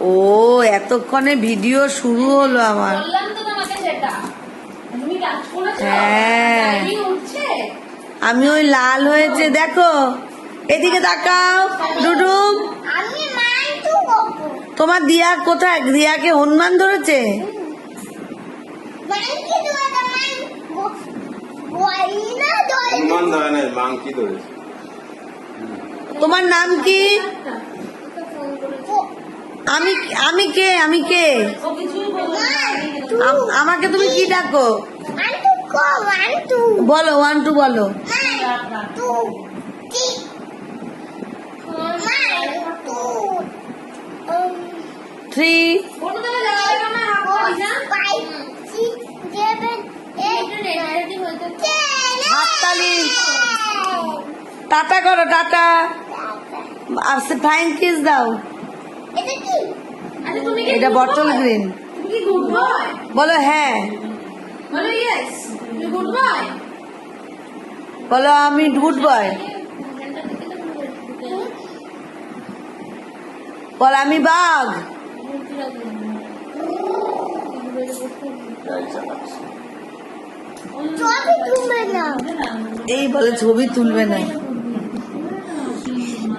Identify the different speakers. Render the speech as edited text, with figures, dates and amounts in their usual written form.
Speaker 1: ও এতক্ষণে ভিডিও শুরু হলো আমার। হ্যাঁ আমি ওই লাল হয়েছে দেখো, এদিকে তাকাও ডুডুম। তোমার দিয়া কোথায়? দিয়াকে হনুমান ধরেছে? তোমার নাম কি? আমি কে? আমি কে? আমাকে তুমি কি ডাকো? বলো 1 2 বলো। 3 হাততালি। টাটা করো, টাটা। ফ্লাইং কিস দাও। এটা বটল গ্রিন। বলো হ্যাঁ। বলো আমি গুড বয়। বল আমি বাঘ। এই বলে ছবি তুলবে না।